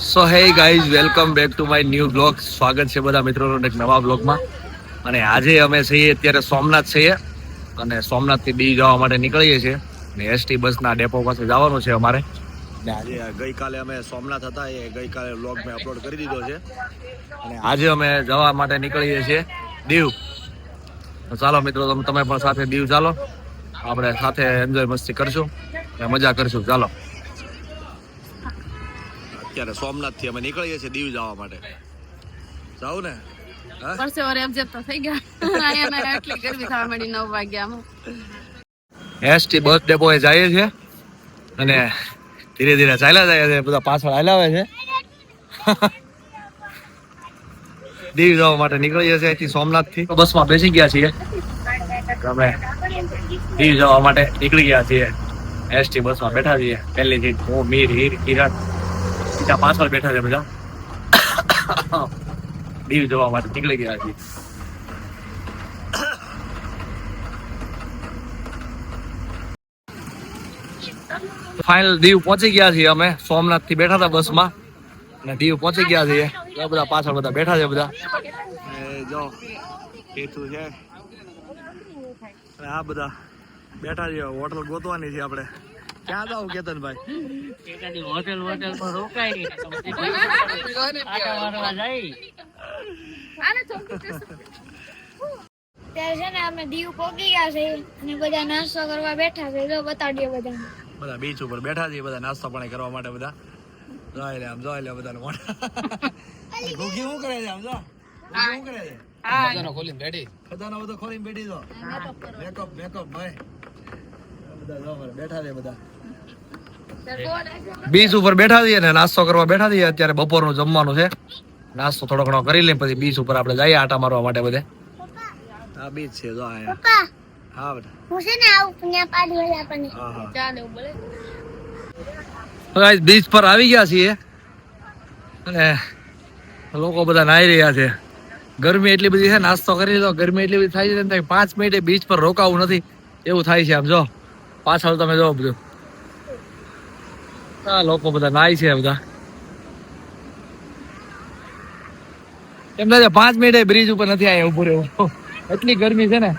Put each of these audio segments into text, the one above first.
So hey guys, welcome back to my new blog. સ્વાગત છે બધા મિત્રોનું એક નવા બ્લોગમાં. અને આજે અમે છીએ અત્યારે સોમનાથ છીએ અને સોમનાથથી દીવ જવા માટે નીકળીએ છીએ અને એસટી બસના ડેપો પાસે જવાનું છે અમારે. અને આજે ગઈકાલે અમે સોમનાથ હતા, એ ગઈકાલે બ્લોગ મેં અપલોડ કરી દીધો છે અને આજે અમે જવા માટે નીકળીએ છીએ દીવ. તો ચાલો મિત્રો, તમે પણ સાથે દીવ ચાલો, આપણે સાથે એન્જોય મસ્તી કરશું અને મજા કરશું. ચાલો, અત્યારે સોમનાથ થી અમે નીકળીએ છીએ દીવ જવા માટે. જાવ ને એસટી બસ ડેપો એ જાય છે અને ધીરે ધીરે ચાલ્યા જાય છે, બધા પાછળ હલાવે છે. દીવ જવા માટે નીકળીએ છીએ અહીંથી સોમનાથ થી. બસમાં બેસી ગયા છીએ, અમે દીવ જવા માટે નીકળી ગયા છીએ. એસટી બસમાં બેઠા છીએ, પહેલી સીટ હું, મીર, હીર, કિરણ, બીજા પાછળ બેઠા છે બધા. દીવ જવા માટે નીકળી ગયા છીએ. ફાઇનલ દીવ પહોંચી ગયા છીએ અમે. સોમનાથ થી બેઠા હતા બસમાં અને દીવ પહોંચી ગયા છીએ. બધા પાછળ બધા બેઠા છે બધા. જો હેઠું છે, આ બધા બેઠા છે. હોટલ ગોતવાની છે આપણે. ક્યાં જાવ કેતનભાઈ? હોટેલ માં રોકાય ત્યારે છે ને અમે દીવ પહોંચી ગયા છે અને બધા નાસ્તો કરવા બેઠા છે. જો બતાડીએ બધા બીચ ઉપર બેઠા છે, બધા નાસ્તો પાણી કરવા માટે. બધા જોઈ લે, આમ જોઈ લે બધા ઘૂઘી શું કરે છે? આમ જો શું કરે છે? ખજાનો ખોલીને બેઠી, ખજાનો બધો ખોલીને બેઠી. જો મેકઅપ ભાઈ બધા જો બેઠા છે. બધા બીચ ઉપર બેઠા છીએ ને નાસ્તો કરવા બેઠા છીએ. અત્યારે બપોરનું જમવાનું છે. નાસ્તો થોડો ઘણો કરી લઈએ, પછી બીચ ઉપર આપણે જઈએ આટા મારવા માટે બધે. આ બીચ છે જો અહીંયા. હા બેટા, હું છે ને આવું પુણ્યા પાડી વાળા આપણને. હા ચાલે બોલે. ગાઈસ, બીચ પર આવી ગયા છીએ અને લોકો બધા નાહી રહ્યા છે. ગરમી એટલી બધી છે, નાસ્તો કરી લીધો, ગરમી એટલી બધી થાય છે 5 મિનિટે બીચ પર રોકાવું નથી એવું થાય છે. આમ જો પાછળ તમે જો બધું, આ લોકો બધા નાય છે બધા. એમને 5 મિનિટે બ્રિજ ઉપર નથી આવ્યા ઉભું રહેવું, એટલી ગરમી છે ને.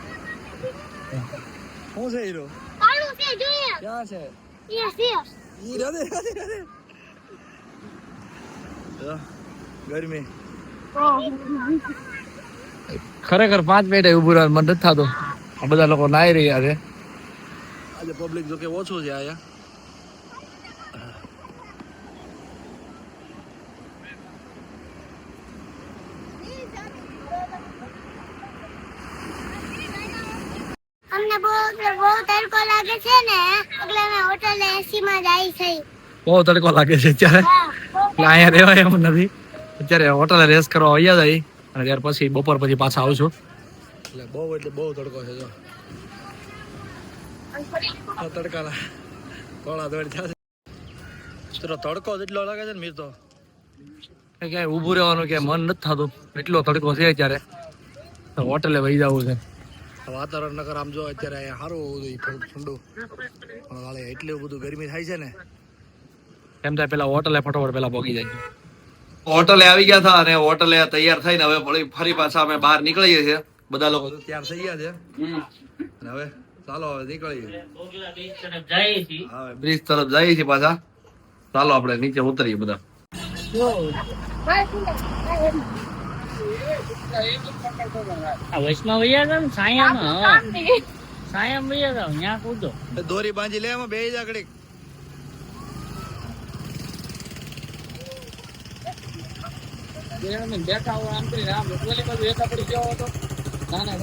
શું છે હીરો? પાડું છે જોઈએ. ક્યાં છે? Yes yes. ઈ રાધે ગરમી ખરેખર 5 મિનિટે ઉભું રહેવાનું મન નથી થતું. આ બધા લોકો નાહી રહ્યા છે. આજે પબ્લિક જો કે ઓછું છે આયા. અમને બહુ તડકો લાગે છે ને, એટલે અમે હોટેલ એસી માં જાય છે. બહુ તડકો લાગે છે અત્યારે, અહીંયા રહેવાય એમ નથી. અત્યારે હોટલે રેસ કરવા વયા જાય અને ત્યાર પછી બપોર પછી પાછા આવશું. એટલે બહુ તડકો છે. જો તડકાના કોળા દોડ થશે. તડકો જેટલો લાગે છે ને મીર, તો ક્યાંય ઊભું રહેવાનું ક્યાંય મન નથી થતું, એટલો તડકો છે અત્યારે. હોટલે વહી જવું છે. વાતાવરણ નકર આમ જો અત્યારે અહીંયા સારું થોડું ઠંડુ, પણ એટલું બધું ગરમી થાય છે ને એમ થાય પેલા હોટલે ફટોફટ પેલા પહોંચી જાય. હોટલે આવી ગયા હતા અને હોટલે તૈયાર થઈને હવે ફરી પાછા અમે બહાર નીકળીએ છીએ. બધા લોકો તૈયાર થઈ ગયા છે અને હવે ચાલો હવે નીકળીએ. હવે બ્રિજ તરફ જઈએ છીએ પાછા. ચાલો આપણે નીચે ઉતરીએ બધા. વૈષ્ણવ સાયમ ત્યાં કૂદો. દોરી બાંધી લે, એમાં બે આગળ બેઠા હોય આમ કરીને આમ ઓલી બાજુ એકા પડી ગયો હતો. નાના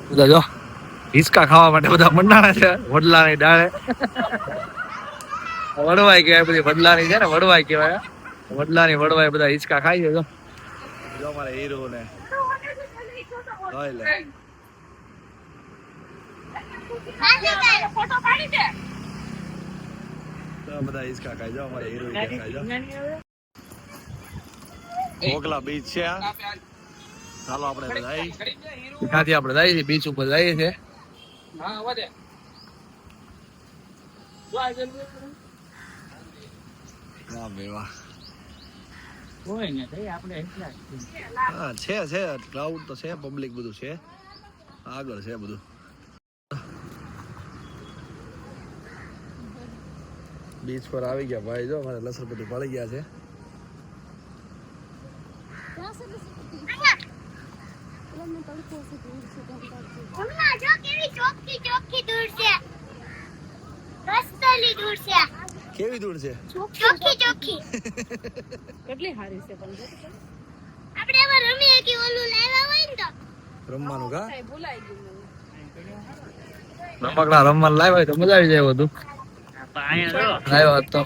બધા જો હિંચકા ખાવા માટે બધા મંડાણા છે. વડલાની ડાળે વડવાઈ કહેવાય, બધી વડલાની છે ને વડવાઈ કહેવાય. વડલાની વડવાઈ બધા હિંચકા ખાઈ છે. જો અમારે હીરો ને જોઈ લે. ફોટો પાડી દે. બધા હિસકા ખાઈ જાઓ અમારે હીરો ખાઈ જાઓ ઓગલા બીચ છે આ ચાલો આપણે બધા ત્યાંથી આપણે જઈએ બીચ ઉપર જઈએ છે હા વધે વાહ ભાઈ વાહ કોઈ ને ભાઈ આપણે એટલા હા છે ક્રાઉડ તો છે પબ્લિક બધું છે આગળ છે બધું બીચ પર આવી ગયા ભાઈ જો અમારે લસણપટ્ટી પડી ગયા છે હમણાં જો કેવી ચોખ્ખી ચોખ્ખી દૂર છે રસ્તેલી દૂર છે કેવી દૂર છે ચોખ્ખી ચોખ્ખી કેટલી સારી છે પણ આપણે એમાં રમીએ કે ઓલું લાવ્યા હોય ને તો રમવાનું કા ભૂલાઈ ગયું રમકડા રમવાનું લાવ્યા હોય તો મજા આવી જાય બધું લાવ્યા તો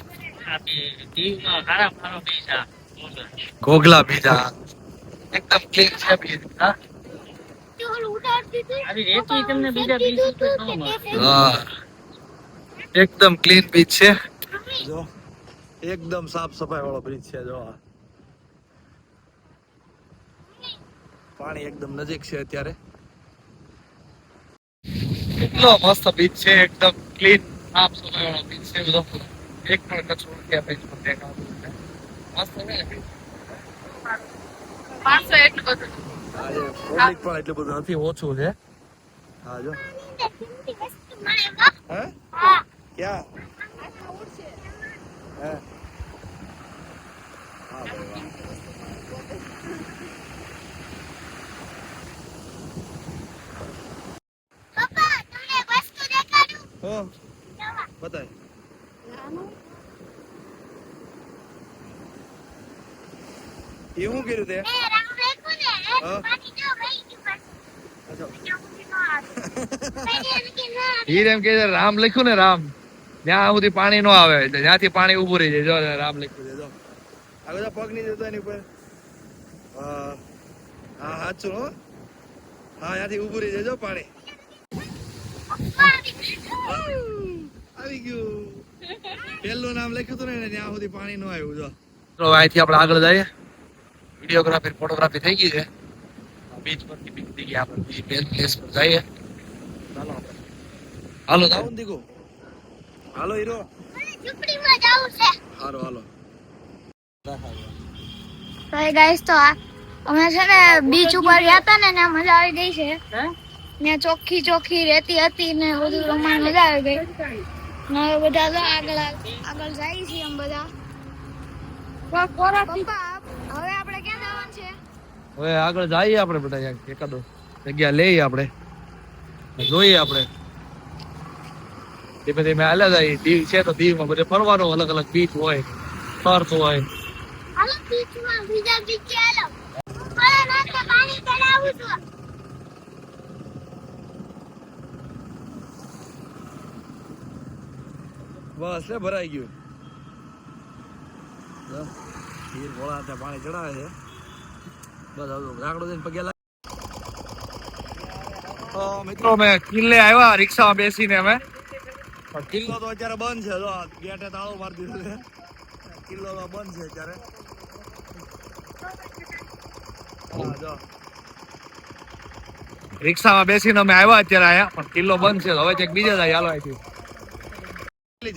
ઘોઘલા બીજા એકદમ ક્લીન છે બીજ હા તે ઓલું ઉડાડતી હતી આવી રેતી તમને બીજા બીજ ઉપર ન મળે હા એકદમ ક્લીન બીચ છે જો એકદમ સાફ સફાઈ વાળો બ્રિજ છે જો આ. પાણી એકદમ નજીક છે અત્યારે કેટલો મસ્ત બીચ છે એકદમ ક્લીન સાફ સફાઈ વાળો બીચ છે બધો એક પણ કચરો ત્યાં બીચ પર દેખાતો નથી મસ્ત છે ને beach. 500 એટલું બધું આજે પબ્લિક પણ એટલું બધું નથી ઓછું છે હા જો કિંમતી વસ્તુ મળે વાહ હે હા ક્યાં હે હા ભાઈ વાહ પપ્પા તમને એક વસ્તુ દેખાડું હો જવા બતાય એ શું કર્યું તે એ રામ રેખું ને હા. પાણી જો ગઈ દી બસ અચ્છા જો મુજી નો આવે મેં કે ના હીર એમ કે છે રામ લખ્યું ને રામ ત્યાં સુધી પાણી નો આવે ત્યાંથી પાણી ઉભું રહી જાય જો રામ લખ્યું છે જો આ બધા પગ નહીં જતો એની ઉપર હા હા સાચું હો હા ત્યાંથી ઉભું રહી જાય જો પાણી આવી ગયું પેલું નામ લખ્યું હતું ને ત્યાં સુધી પાણી નો આવ્યું જો તો અહીંથી આપણે આગળ જઈએ વિડીયોગ્રાફી ફોટોગ્રાફી થઈ ગઈ છે બીચ પરથી બીચ થઈ ગઈ આપણે બીજી પ્લેસ પર જઈએ ચાલો હાલો જાવ ને દીકુ હાલો હીરો મને ઝૂંપડીમાં જાવું છે હાલો હાલો ભાઈ ગાઈસ તો અમે છે ને બીચ ઉપર ગયા હતા ને ત્યાં મજા આવી ગઈ છે ત્યાં ચોખ્ખી ચોખ્ખી રેતી હતી ને બધું રમવાની મજા આવી ગઈ ને હવે બધા તો આગળ જાય છે એમ બધા પપ્પા હવે આપણે ક્યાં જવાનું છે હવે આગળ જઈએ આપણે બધા એકાદો જગ્યા લઈએ આપણે જોઈએ આપણે ધીમે ધીમે હાલ્યા જાય દીવ છે તો દીવમાં બધે ફરવાનું અલગ અલગ બીચ હોય સર્ફ હોય હાલો બીચમાં બીજા બીચે હાલો મને નાખે પાણી ચડાવું છું બસ લે ભરાઈ ગયું હીર ભોળા હાથે પાણી ચડાવે છે બસ હવે રાકડો દઈને પગે લાગે તો મિત્રો મેં કિલ્લે આવ્યા રિક્ષામાં બેસીને અમે પણ કિલ્લો તો અત્યારે બંધ છે જો ગેટે તાળું મારી દીધું છે કિલ્લો તો બંધ છે અત્યારે હા જો રિક્ષામાં બેસીને અમે આવ્યા અત્યારે આયા પણ કિલ્લો બંધ છે તો હવે એક બીજા જાય હાલો અહીંથી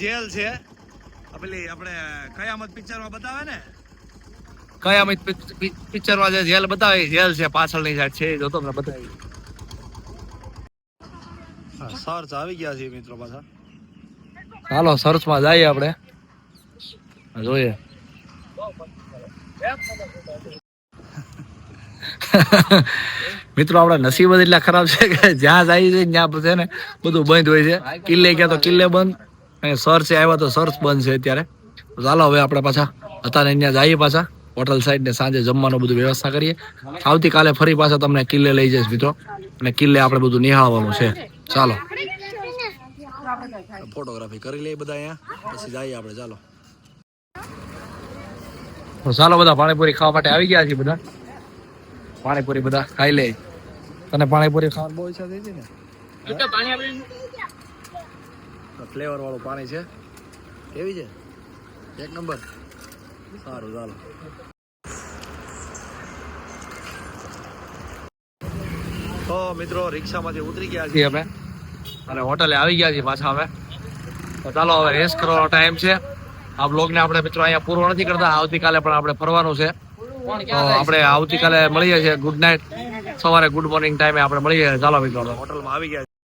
જેલ છે આ પેલી આપણે કયામત પિક્ચરમાં બતાવે ને કયામત પિક્ચરમાં જે જેલ બતાવે એ જેલ છે પાછળની સાઈડ છે એ જો તમને બતાવી સર્ચ આવી ગયા છે મિત્રો પાછા ચાલો સર્ચમાં જઈએ આપણે જોઈએ મિત્રો આપણા નસીબ જ એટલા ખરાબ છે કે જ્યાં જાય છે ત્યાં છે ને બધું બંધ હોય છે કિલ્લે ગયા તો કિલ્લે બંધ અને સર્ચ આવ્યા તો સર્ચ બંધ છે અત્યારે ચાલો હવે આપણે પાછા અત્યારે અહીંયા જઈએ પાછા હોટલ સાઈડ ને સાંજે જમવાનું બધું વ્યવસ્થા કરીએ આવતીકાલે ફરી પાછા તમને કિલ્લે લઈ જઈશ મિત્રો અને કિલ્લે આપણે બધું નિહાળવાનું છે ચાલો ફોટોગ્રાફી કરી લઈએ બધા અહીંયા પછી જઈએ આપણે ચાલો તો ચાલો બધા પાણીપુરી ખાવા માટે આવી ગયા છે બધા પાણીપુરી બધા ખાઈ લે તને પાણીપુરી ખાવાની બહુ ઈચ્છા થઈ હતી ને પાણી આપણે ફ્લેવર વાળું પાણી છે કેવી છે એક નંબર. સારું ચાલો. તો મિત્રો રિક્ષામાંથી ઉતરી ગયા છીએ અમે અને હોટલે આવી ગયા છીએ પાછા અમે. તો ચાલો હવે રેસ્ટ કરવાનો ટાઈમ છે. આ બ્લોગને આપણે મિત્રો અહીંયા પૂરો નથી કરતા. આવતીકાલે પણ આપણે ફરવાનું છે. તો આપણે આવતીકાલે મળીએ છીએ. Good night. સવારે ગુડ મોર્નિંગ ટાઈમે આપણે મળીએ. ચાલો મિત્રો હોટલમાં આવી ગયા.